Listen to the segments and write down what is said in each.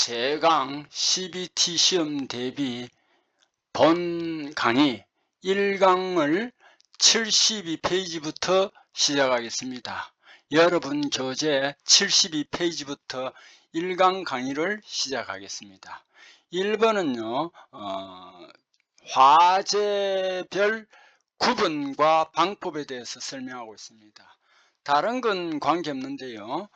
제강 CBT 시험 대비 본 강의 1강을 72페이지부터 시작하겠습니다. 여러분 교재 72페이지부터 1강 강의를 시작하겠습니다. 1번은요 화제별 구분과 방법에 대해서 설명하고 있습니다. 다른 건 관계없는데요,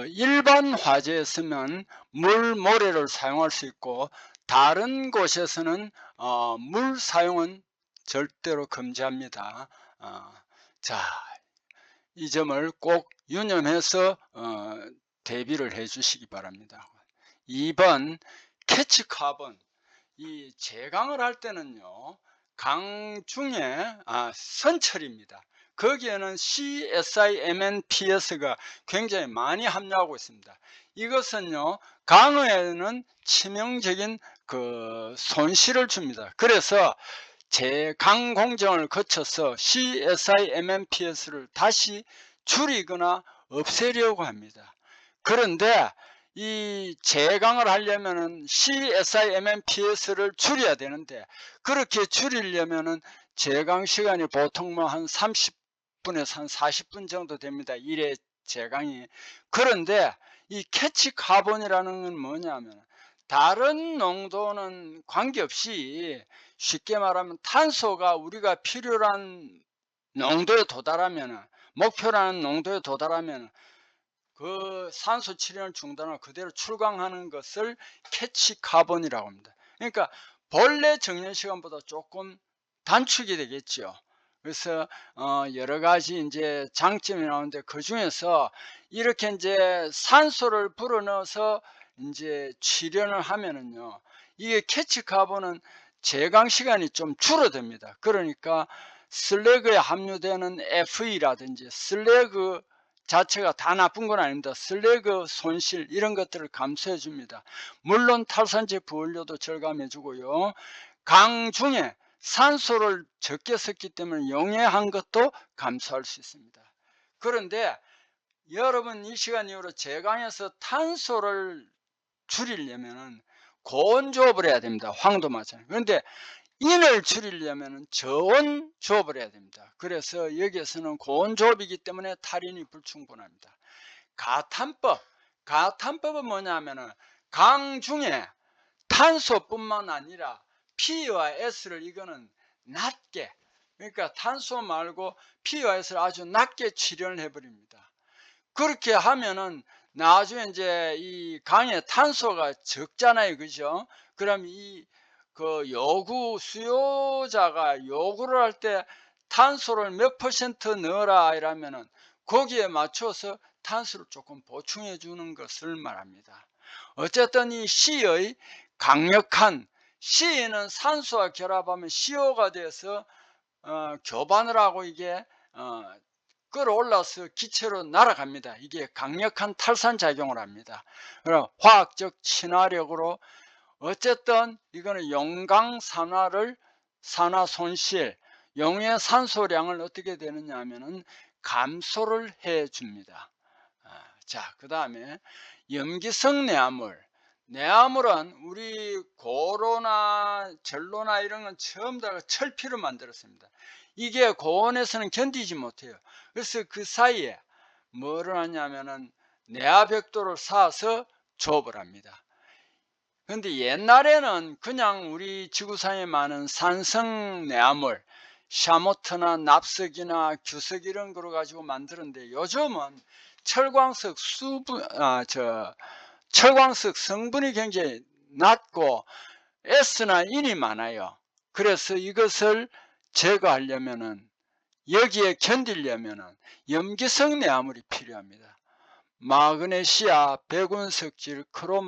일반 화재에 쓰면 물, 모래를 사용할 수 있고 다른 곳에서는 물 사용은 절대로 금지합니다. 자, 이 점을 꼭 유념해서 대비를 해 주시기 바랍니다. 2번 캐치 카본. 이 제강을 할 때는요, 강 중에 선철입니다. 거기에는 CSIMNPS가 굉장히 많이 함유하고 있습니다. 이것은요, 강에는 치명적인 손실을 줍니다. 그래서 제강 공정을 거쳐서 CSIMNPS를 다시 줄이거나 없애려고 합니다. 그런데 이 제강을 하려면은 CSIMNPS를 줄여야 되는데, 그렇게 줄이려면은 제강 시간이 보통 한 30분에서 한 40분 정도 됩니다. 1회 제강이. 그런데 이 캐치 카본이라는 건 뭐냐면, 다른 농도는 관계없이, 쉽게 말하면 탄소가 우리가 필요한 농도에 도달하면, 목표라는 농도에 도달하면 그 산소 출현을 중단하고 그대로 출강하는 것을 캐치 카본이라고 합니다. 그러니까 본래 정년 시간보다 조금 단축이 되겠죠. 그래서 여러 가지 이제 장점이 나오는데, 그 중에서 이렇게 이제 산소를 불어넣어서 이제 출현을 하면은요, 이게 캐치 카본은 제강 시간이 좀 줄어듭니다. 그러니까 슬래그에 함유되는 FE라든지 슬래그 자체가 다 나쁜 건 아닙니다. 슬래그 손실 이런 것들을 감소해 줍니다. 물론 탈산제 부원료도 절감해 주고요, 강 중에 산소를 적게 썼기 때문에 용해한 것도 감소할 수 있습니다. 그런데 여러분, 이 시간 이후로 제강에서 탄소를 줄이려면 고온 조업을 해야 됩니다. 황도 마찬가지. 그런데 인을 줄이려면 저온 조업을 해야 됩니다. 그래서 여기에서는 고온 조업이기 때문에 탈인이 불충분합니다. 가탄법은 뭐냐면은 강 중에 탄소뿐만 아니라 P와 S를 이거는 낮게, 그러니까 탄소 말고 P와 S를 아주 낮게 출현을 해버립니다. 그렇게 하면은 나중에 이제 이 강에 탄소가 적잖아요, 그죠? 그럼 수요자가 요구를 할 때 탄소를 몇 퍼센트 넣어라 이러면은 거기에 맞춰서 탄소를 조금 보충해 주는 것을 말합니다. 어쨌든 이 C의 강력한, C는 산소와 결합하면 CO가 돼서 교반을 하고 이게 끌어올라서 기체로 날아갑니다. 이게 강력한 탈산작용을 합니다. 그럼 화학적 친화력으로 어쨌든 이거는 용강 산화 손실, 용의 산소량을 어떻게 되느냐 하면은 감소를 해 줍니다. 자, 그 다음에 염기성 내화물은 우리 고로나 전로나 이런 건 처음 다 철피로 만들었습니다. 이게 고온에서는 견디지 못해요. 그래서 그 사이에 뭐를 하냐면은 내화벽돌을 쌓아서 조업을 합니다. 근데 옛날에는 그냥 우리 지구상에 많은 산성 내화물, 샤모트나 납석이나 규석 이런 거로 가지고 만드는데, 요즘은 철광석 성분이 굉장히 낮고 S나 인이 많아요. 그래서 이것을 제거하려면은, 여기에 견디려면은 염기성 내화물이 필요합니다. 마그네시아, 백운석질, 크롬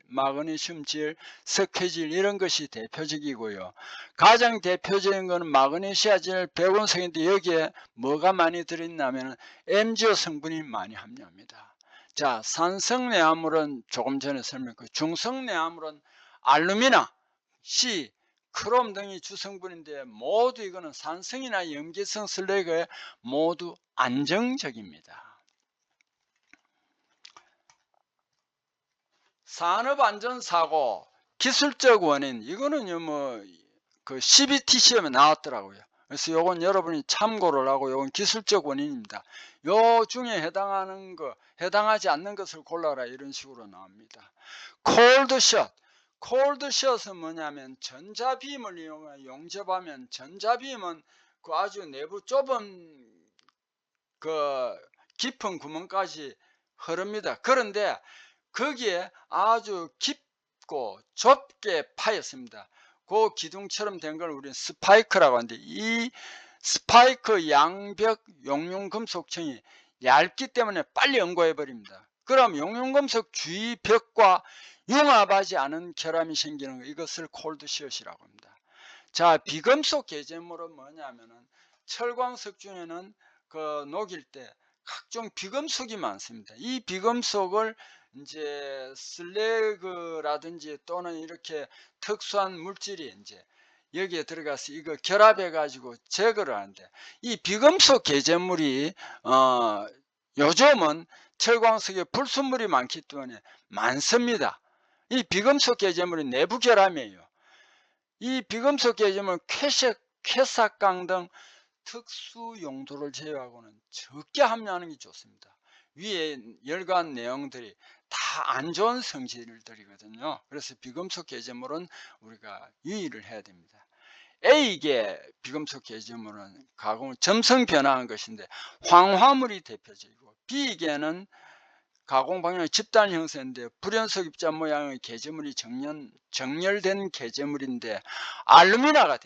마그네슘질, 석회질 이런 것이 대표적이고요. 가장 대표적인 것은 마그네시아질, 백운석인데 여기에 뭐가 많이 들어있냐면 MgO 성분이 많이 함유합니다. 자, 산성 내화물은 조금 전에 설명했고, 중성 내화물은 알루미나, C, 크롬 등이 주성분인데 모두 이거는 산성이나 염기성 슬래그에 모두 안정적입니다. 산업안전사고 기술적 원인, 이거는요 그 CBT 시험에 나왔더라고요. 그래서 요건 여러분이 참고를 하고, 요건 기술적 원인입니다. 요 중에 해당하는 거, 해당하지 않는 것을 골라라, 이런 식으로 나옵니다. 콜드샷. 콜드샷은 뭐냐면 전자빔을 이용해 용접하면, 전자빔은 그 아주 내부 좁은 그 깊은 구멍까지 흐릅니다. 그런데 거기에 아주 깊고 좁게 파였습니다. 그 기둥처럼 된 걸 우리는 스파이크라고 하는데, 이 스파이크 양벽 용융금속층이 얇기 때문에 빨리 응고해 버립니다. 그럼 용융금속 주위 벽과 융합하지 않은 결함이 생기는 거, 이것을 콜드샷이라고 합니다. 자, 비금속 개제물은 뭐냐면은 철광석 중에는 그 녹일 때 각종 비금속이 많습니다. 이 비금속을 이제 슬래그라든지 또는 이렇게 특수한 물질이 이제 여기에 들어가서 이거 결합해 가지고 제거를 하는데, 이 비금속 개제물이 요즘은 철광석에 불순물이 많기 때문에 많습니다. 이 비금속 개제물이 내부 결함이에요. 이 비금속 개제물은 쾌삭강 등 특수 용도를 제외하고는 적게 함유하는 게 좋습니다. 위에 열간 내용들이 다 안 좋은 성질들이거든요. 그래서 비금속 개제물은 우리가 유의를 해야 됩니다. A계 비금속 개제물은 가공 점성 변화한 것인데 황화물이 대표적이고, B계는 가공 방향의 집단 형태인데 불연속 입자 모양의 개제물이 정렬된 개제물인데 알루미나가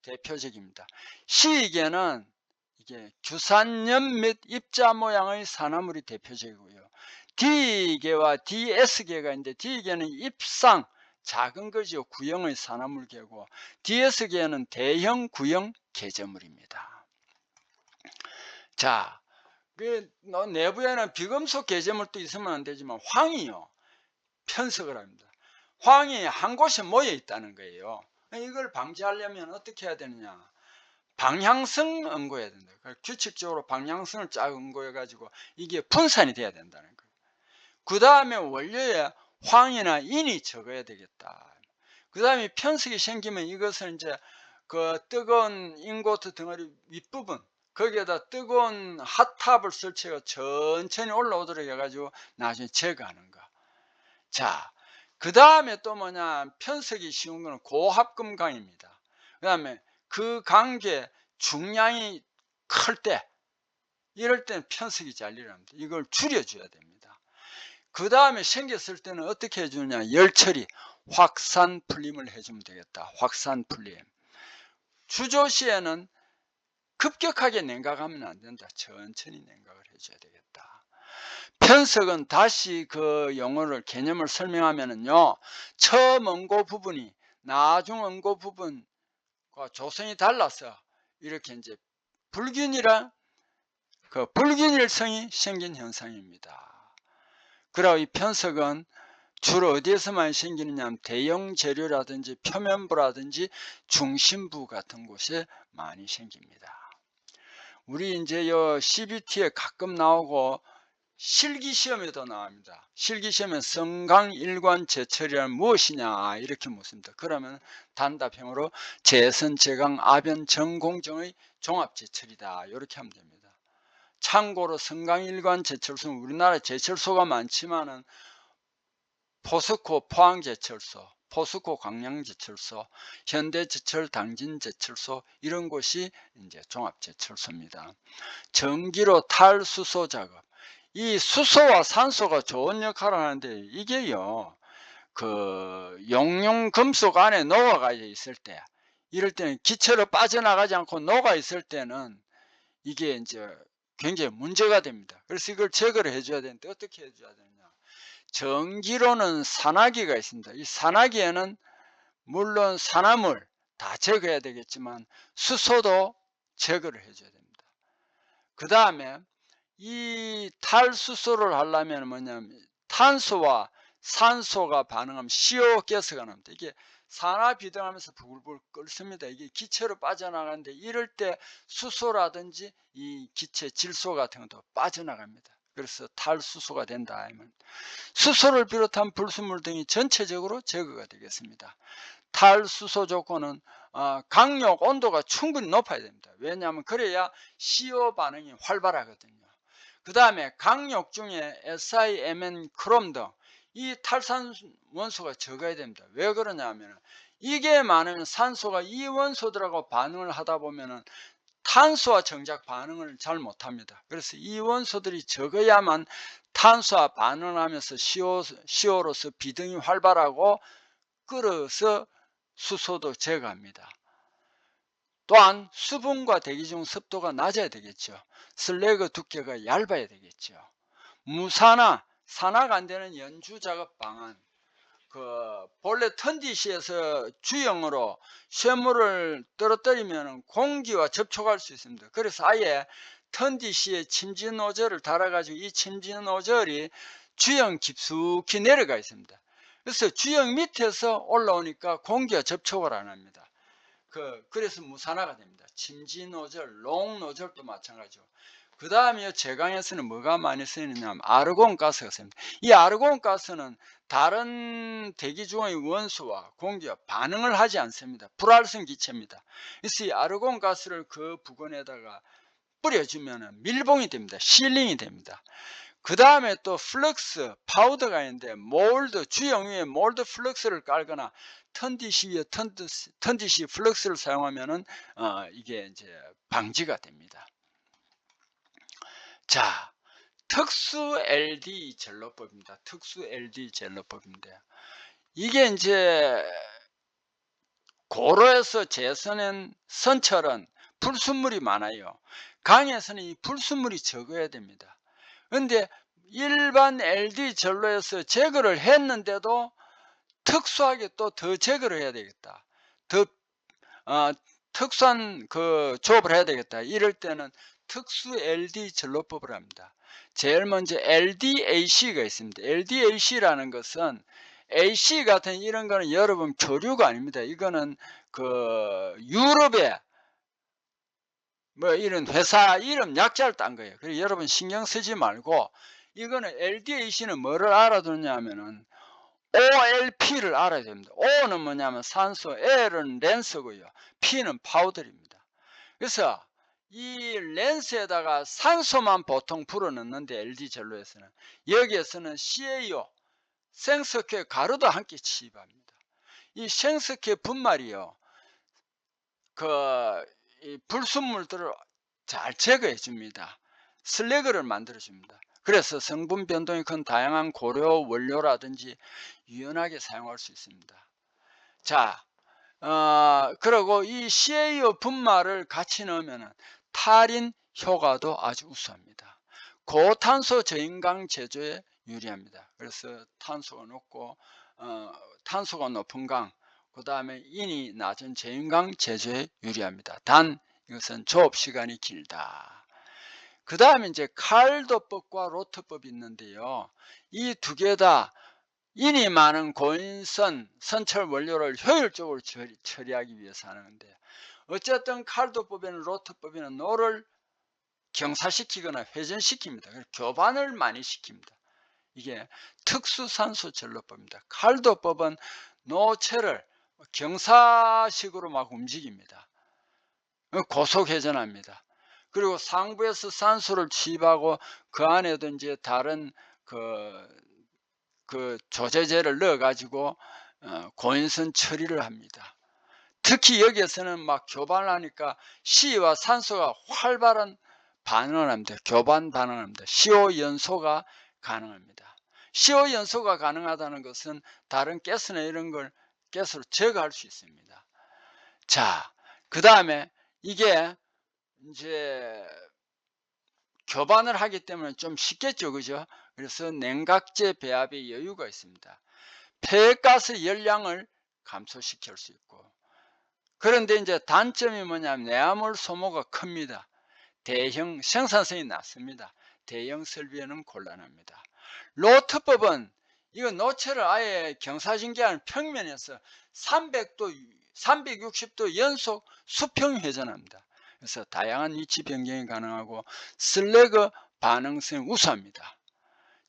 대표적입니다. C계는 이게 규산염 및 입자 모양의 산화물이 대표적이고요. D계와 DS계가 있는데, D계는 입상 작은 거죠. 구형의 산화물계고, DS계는 대형 구형 개제물입니다. 자, 그 내부에는 비금속 개제물도 있으면 안 되지만 황이요 편석을 합니다. 황이 한 곳에 모여 있다는 거예요. 이걸 방지하려면 어떻게 해야 되느냐, 방향성 응고해야 된다. 규칙적으로 방향성을 쫙 응고해 가지고 이게 분산이 돼야 된다는 거예요. 그 다음에 원료에 황이나 인이 적어야 되겠다. 그 다음에 편석이 생기면 이것을 이제 그 뜨거운 인고트 덩어리 윗부분, 거기에다 뜨거운 핫탑을 설치해서 천천히 올라오도록 해가지고 나중에 제거하는 거. 자, 그 다음에 또 뭐냐, 편석이 쉬운 거는 고합금강입니다. 그 다음에 그 관계 중량이 클 때, 이럴 때는 편석이 잘 일어납니다. 이걸 줄여줘야 됩니다. 그 다음에 생겼을 때는 어떻게 해주느냐, 열처리, 확산 풀림을 해주면 되겠다. 확산 풀림. 주조시에는 급격하게 냉각하면 안 된다. 천천히 냉각을 해줘야 되겠다. 편석은 다시 그 용어를, 개념을 설명하면은요, 처음 응고 부분이 나중 응고 부분과 조성이 달라서 이렇게 이제 불균일성이 생긴 현상입니다. 그리고 이 편석은 주로 어디에서 많이 생기느냐 하면 대형 재료라든지 표면부라든지 중심부 같은 곳에 많이 생깁니다. 우리 이제 요 CBT에 가끔 나오고 실기시험에도 나옵니다. 실기시험에 성강일관 제철이란 무엇이냐 이렇게 묻습니다. 그러면 단답형으로 재선, 제강, 아변, 정공정의 종합제철이다 이렇게 하면 됩니다. 참고로 성강일관 제철소는 우리나라에 제철소가 많지만은 포스코 포항제철소, 포스코 광양제철소, 현대제철 당진제철소, 이런 곳이 이제 종합제철소입니다. 전기로 탈수소 작업. 이 수소와 산소가 좋은 역할을 하는데, 이게요, 그 용융금속 안에 녹아가 있을 때, 이럴 때는 기체로 빠져나가지 않고 녹아 있을 때는 이게 이제 굉장히 문제가 됩니다. 그래서 이걸 제거를 해줘야 되는데 어떻게 해줘야 되느냐? 전기로는 산화기가 있습니다. 이 산화기에는 물론 산화물 다 제거해야 되겠지만 수소도 제거를 해줘야 됩니다. 그 다음에 이 탈수소를 하려면 뭐냐면 탄소와 산소가 반응하면 CO 가스가 납니다. 이게 산화비등하면서 부글부글 끓습니다. 이게 기체로 빠져나가는데, 이럴 때 수소라든지 이 기체 질소 같은 것도 빠져나갑니다. 그래서 탈수소가 된다 하면 수소를 비롯한 불순물 등이 전체적으로 제거가 되겠습니다. 탈수소 조건은 강력 온도가 충분히 높아야 됩니다. 왜냐하면 그래야 CO 반응이 활발하거든요. 그 다음에 강력 중에 SiMn, 크롬 등 이 탈산 원소가 적어야 됩니다. 왜 그러냐 하면 이게 많으면 산소가 이 원소들하고 반응을 하다 보면은 탄소와 정작 반응을 잘 못합니다. 그래서 이 원소들이 적어야만 탄소와 반응하면서 CO로서 비등이 활발하고 끓어서 수소도 제거합니다. 또한 수분과 대기 중 습도가 낮아야 되겠죠. 슬래그 두께가 얇아야 되겠죠. 무산화, 산화가 안 되는 연주 작업 방안, 본래 턴디시에서 주형으로 쇠물을 떨어뜨리면 공기와 접촉할 수 있습니다. 그래서 아예 턴디시에 침지 노즐을 달아가지고 이 침지 노즐이 주형 깊숙이 내려가 있습니다. 그래서 주형 밑에서 올라오니까 공기와 접촉을 안 합니다. 그래서 무산화가 됩니다. 침지 노즐, 롱 노즐도 마찬가지고. 그 다음에 제강에서는 뭐가 많이 쓰이느냐면 아르곤 가스가 쓰입니다. 이 아르곤 가스는 다른 대기 중의 원소와 공기와 반응을 하지 않습니다. 불활성 기체입니다. 그래서 이 아르곤 가스를 그 부근에다가 뿌려주면 밀봉이 됩니다. 실링이 됩니다. 그 다음에 또 플럭스 파우더가 있는데 몰드, 주형 위에 몰드 플럭스를 깔거나 턴디시 위에 턴디시 플럭스를 사용하면은 이게 이제 방지가 됩니다. 자, 특수 LD 젤로법입니다. 특수 LD 젤로법인데 이게 이제 고로에서 재서낸 선철은 불순물이 많아요. 강에서는 이 불순물이 적어야 됩니다. 그런데 일반 LD 젤로에서 제거를 했는데도 특수하게 또 더 제거를 해야 되겠다. 더 특수한 조업을 해야 되겠다. 이럴 때는 특수 LD 젤로법을 합니다. 제일 먼저 LDAC가 있습니다. LDAC라는 것은 AC 같은 이런 거는 여러분 교류가 아닙니다. 이거는 유럽의 뭐 이런 회사 이름 약자를 딴 거예요. 그래서 여러분 신경 쓰지 말고 이거는 LDAC는 뭐를 알아두냐 하면은 OLP를 알아야 됩니다. O는 뭐냐면 산소, L은 렌스고요. P는 파우더입니다. 그래서 이 렌스에다가 산소만 보통 불어넣는데 LD 젤로에서는 여기에서는 CaO, 생석회 가루도 함께 취입합니다. 이 생석회 분말이요. 이 불순물들을 잘 제거해 줍니다. 슬래그를 만들어 줍니다. 그래서 성분 변동이 큰 다양한 고려 원료라든지 유연하게 사용할 수 있습니다. 자, 그리고 이 CaO 분말을 같이 넣으면 탈인 효과도 아주 우수합니다. 고탄소 저인강 제조에 유리합니다. 그래서 탄소가 높은 강, 그 다음에 인이 낮은 저인강 제조에 유리합니다. 단 이것은 조업 시간이 길다. 그 다음에 이제 칼도법과 로트법이 있는데요. 이 두 개 다 인이 많은 고인선 선철 원료를 효율적으로 처리하기 위해서 하는데 어쨌든 칼도법에는 로트법에는 노를 경사시키거나 회전시킵니다. 그래서 교반을 많이 시킵니다. 이게 특수산소 젤로법입니다. 칼도법은 노체를 경사식으로 막 움직입니다. 고속회전합니다. 그리고 상부에서 산소를 취입하고 그 안에도 이제 다른 조제제를 넣어 가지고 고인선 처리를 합니다. 특히 여기에서는 막 교반을 하니까 C와 산소가 활발한 반응을 합니다. 교반 반응을 합니다. CO 연소가 가능합니다. CO 연소가 가능하다는 것은 다른 가스나 이런 걸 가스로 제거할 수 있습니다. 자, 그 다음에 이게 이제 교반을 하기 때문에 좀 쉽겠죠, 그죠? 그래서 냉각제 배합의 여유가 있습니다. 폐가스 열량을 감소시킬 수 있고, 그런데 이제 단점이 뭐냐면 내화물 소모가 큽니다. 대형 생산성이 낮습니다. 대형 설비에는 곤란합니다. 로트법은 이거 노체를 아예 경사진계하는 평면에서 360도 연속 수평 회전합니다. 그래서 다양한 위치 변경이 가능하고 슬래그 반응성이 우수합니다.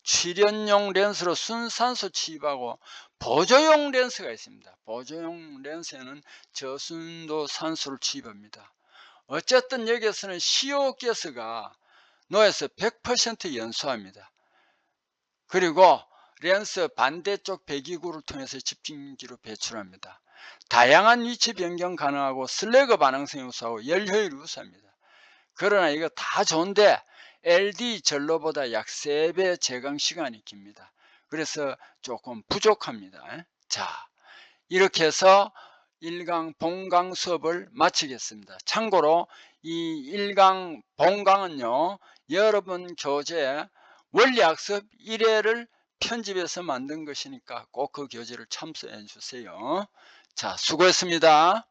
출연용 렌스로 순산소 취입하고 보조용 렌스가 있습니다. 보조용 렌스에는 저순도 산소를 취입합니다. 어쨌든 여기에서는 CO 가스가 노에서 100% 연소합니다. 그리고 렌스 반대쪽 배기구를 통해서 집중기로 배출합니다. 다양한 위치 변경 가능하고 슬래그 반응성이 우수하고 열 효율이 우수합니다. 그러나 이거 다 좋은데 LD 전로보다 약 3배 제강 시간이 깁니다. 그래서 조금 부족합니다. 자, 이렇게 해서 1강 본강 수업을 마치겠습니다. 참고로 이 1강 본강은요, 여러분 교재 원리학습 1회를 편집해서 만든 것이니까 꼭 그 교재를 참조해 주세요. 자, 수고했습니다.